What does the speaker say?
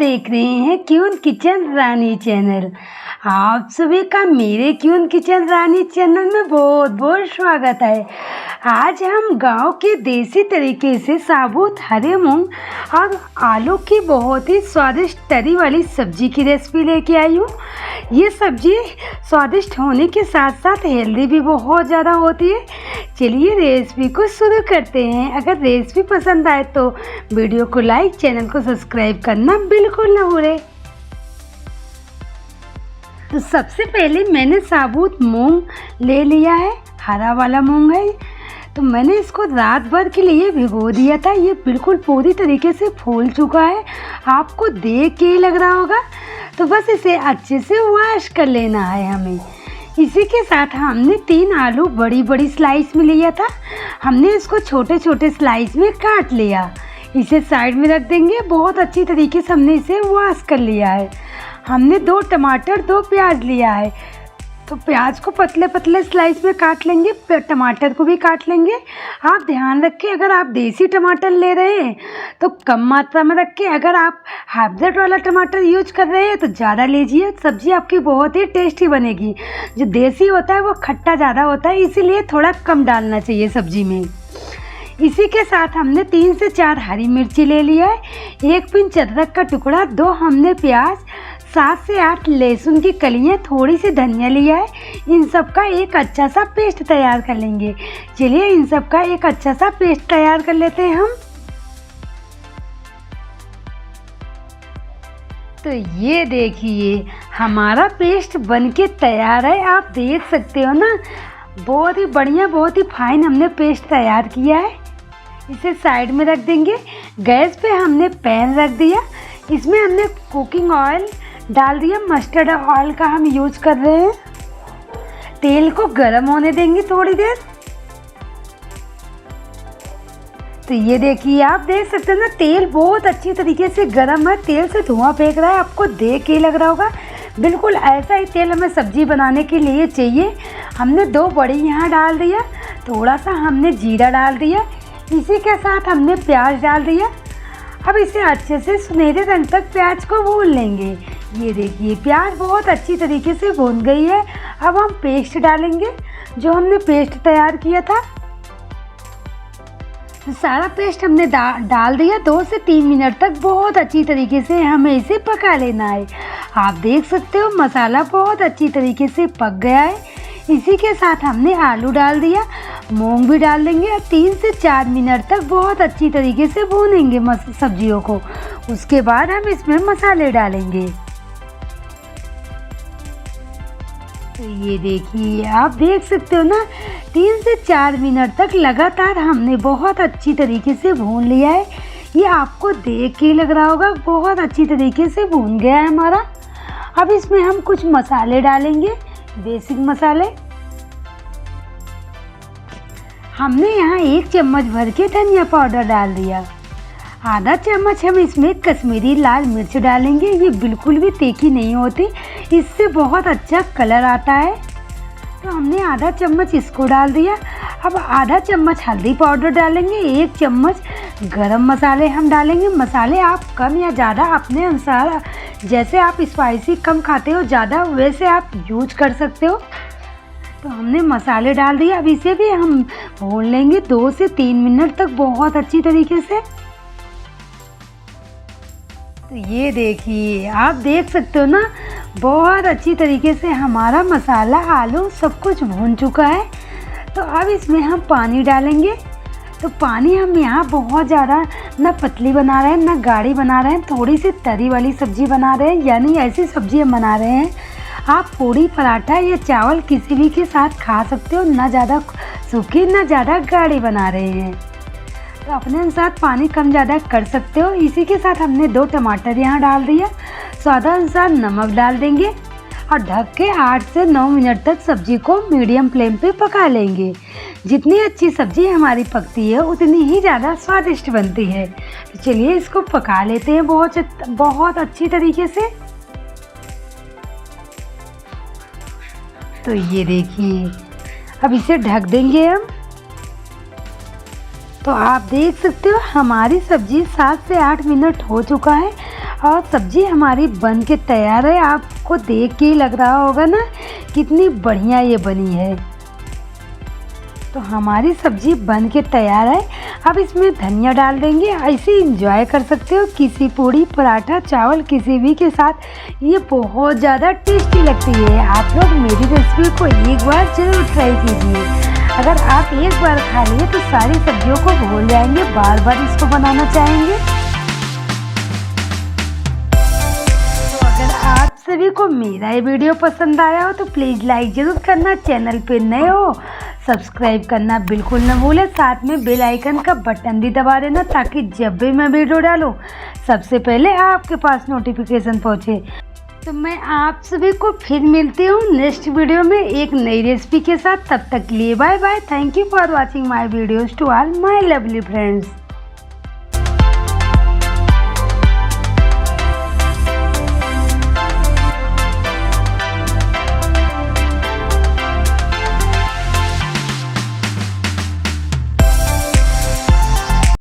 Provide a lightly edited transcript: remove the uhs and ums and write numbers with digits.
देख रहे हैं क्यून किचन रानी चैनल। आप सभी का मेरे क्यून किचन रानी चैनल में बहुत बहुत स्वागत है। आज हम गांव के देसी तरीके से साबुत हरे मूंग और आलू की बहुत ही स्वादिष्ट तरी वाली सब्जी की रेसिपी लेके आई हूँ। ये सब्जी स्वादिष्ट होने के साथ साथ हेल्दी भी बहुत ज़्यादा होती है। चलिए रेसिपी को शुरू करते हैं। अगर रेसिपी पसंद आए तो वीडियो को लाइक, चैनल को सब्सक्राइब करना बिल्कुल ना भूलें। तो सबसे पहले मैंने साबुत मूंग ले लिया है, हरा वाला मूंग है। तो मैंने इसको रात भर के लिए भिगो दिया था। ये बिल्कुल पूरी तरीके से फूल चुका है, आपको देख के लग रहा होगा। तो बस इसे अच्छे से वॉश कर लेना है हमें। इसी के साथ हमने 3 आलू बड़ी बड़ी स्लाइस में लिया था। हमने इसको छोटे छोटे स्लाइस में काट लिया। इसे साइड में रख देंगे। बहुत अच्छी तरीके से हमने इसे वॉश कर लिया है। हमने 2 टमाटर 2 प्याज लिया है। तो प्याज को पतले पतले स्लाइस में काट लेंगे, टमाटर को भी काट लेंगे। आप ध्यान रखें, अगर आप देसी टमाटर ले रहे हैं तो कम मात्रा में रखें। अगर आप हाइब्रिड वाला टमाटर यूज कर रहे हैं तो ज़्यादा लीजिए। सब्ज़ी आपकी बहुत ही टेस्टी बनेगी। जो देसी होता है वो खट्टा ज़्यादा होता है, इसीलिए थोड़ा कम डालना चाहिए सब्ज़ी में। इसी के साथ हमने 3 से 4 हरी मिर्ची ले लिया है, 1 पिंच अदरक का टुकड़ा, 2 हमने प्याज, 7 से 8 लहसुन की कलियां, थोड़ी सी धनिया लिया है। इन सब का एक अच्छा सा पेस्ट तैयार कर लेंगे। चलिए इन सब का एक अच्छा सा पेस्ट तैयार कर लेते हैं हम। तो ये देखिए हमारा पेस्ट बनके तैयार है। आप देख सकते हो ना, बहुत ही बढ़िया, बहुत ही फाइन हमने पेस्ट तैयार किया है। इसे साइड में रख देंगे। गैस पे हमने पैन रख दिया। इसमें हमने कुकिंग ऑयल डाल दिया। मस्टर्ड ऑयल का हम यूज कर रहे हैं। तेल को गर्म होने देंगे थोड़ी देर। तो ये देखिए, आप देख सकते हैं ना, तेल बहुत अच्छी तरीके से गर्म है। तेल से धुआं फेंक रहा है, आपको देख के लग रहा होगा। बिल्कुल ऐसा ही तेल हमें सब्जी बनाने के लिए चाहिए। हमने 2 बड़ी यहाँ डाल दिया। थोड़ा सा हमने जीरा डाल दिया। इसी के साथ हमने प्याज डाल दिया। अब इसे अच्छे से सुनहरे रंग तक प्याज को भून लेंगे। ये देखिए प्याज बहुत अच्छी तरीके से भून गई है। अब हम पेस्ट डालेंगे जो हमने पेस्ट तैयार किया था। तो सारा पेस्ट हमने डाल दिया। 2 से 3 मिनट तक बहुत अच्छी तरीके से हमें इसे पका लेना है। आप देख सकते हो मसाला बहुत अच्छी तरीके से पक गया है। इसी के साथ हमने आलू डाल दिया, मूंग भी डाल देंगे और 3 से 4 मिनट तक बहुत अच्छी तरीके से भूनेंगे सब्जियों को। उसके बाद हम इसमें मसाले डालेंगे। तो ये देखिए, आप देख सकते हो ना, 3 से 4 मिनट तक लगातार हमने बहुत अच्छी तरीके से भून लिया है। ये आपको देख के लग रहा होगा बहुत अच्छी तरीके से भून गया है हमारा। अब इसमें हम कुछ मसाले डालेंगे, बेसिक मसाले। हमने यहाँ 1 चम्मच भर के धनिया पाउडर डाल दिया। आधा चम्मच हम इसमें कश्मीरी लाल मिर्च डालेंगे। ये बिल्कुल भी तीखी नहीं होती, इससे बहुत अच्छा कलर आता है। तो हमने आधा चम्मच इसको डाल दिया। अब आधा चम्मच हल्दी पाउडर डालेंगे। 1 चम्मच गरम मसाले हम डालेंगे। मसाले आप कम या ज़्यादा अपने अनुसार, जैसे आप स्पाइसी कम खाते हो ज़्यादा, वैसे आप यूज कर सकते हो। तो हमने मसाले डाल दिए। अब इसे भी हम भून लेंगे 2 से 3 मिनट तक बहुत अच्छी तरीके से। तो ये देखिए, आप देख सकते हो ना, बहुत अच्छी तरीके से हमारा मसाला, आलू सब कुछ भून चुका है। तो अब इसमें हम पानी डालेंगे। तो पानी हम यहाँ बहुत ज़्यादा ना पतली बना रहे हैं ना गाढ़ी बना रहे हैं, थोड़ी सी तरी वाली सब्ज़ी बना रहे हैं, यानी ऐसी सब्ज़ी हम बना रहे हैं। आप पूड़ी, पराठा या चावल किसी भी के साथ खा सकते हो। ना ज़्यादा सूखी ना ज़्यादा गाढ़ी बना रहे हैं। तो अपने अनुसार पानी कम ज़्यादा कर सकते हो। इसी के साथ हमने 2 टमाटर यहाँ डाल दिया। स्वादानुसार नमक डाल देंगे और ढक के 8 से 9 मिनट तक सब्जी को मीडियम फ्लेम पे पका लेंगे। जितनी अच्छी सब्जी हमारी पकती है उतनी ही ज़्यादा स्वादिष्ट बनती है। तो चलिए इसको पका लेते हैं बहुत अच्छी तरीके से। तो ये देखिए, अब इसे ढक देंगे हम। तो आप देख सकते हो हमारी सब्जी 7 से 8 मिनट हो चुका है। और सब्जी हमारी बन के तैयार है। आपको देख के ही लग रहा होगा ना कितनी बढ़िया ये बनी है। तो हमारी सब्जी बन के तैयार है। अब इसमें धनिया डाल देंगे। ऐसे इंजॉय कर सकते हो किसी पूड़ी पराठा चावल किसी भी के साथ। ये बहुत ज़्यादा टेस्टी लगती है। आप लोग मेरी रेसिपी को एक बार ज़रूर ट्राई कीजिए। अगर आप एक बार खा लिए तो सारी सब्जियों को भूल जाएंगे, बार बार इसको बनाना चाहेंगे। तो अगर आप सभी को मेरा ये वीडियो पसंद आया हो तो प्लीज़ लाइक ज़रूर करना। चैनल पे नए हो सब्सक्राइब करना बिल्कुल न भूलें। साथ में बेल आइकन का बटन भी दबा देना ताकि जब भी मैं वीडियो डालूं सबसे पहले आपके पास नोटिफिकेशन पहुंचे। तो मैं आप सभी को फिर मिलती हूँ नेक्स्ट वीडियो में एक नई रेसिपी के साथ। तब तक के लिए bye bye. Thank you for watching my videos to all my lovely friends.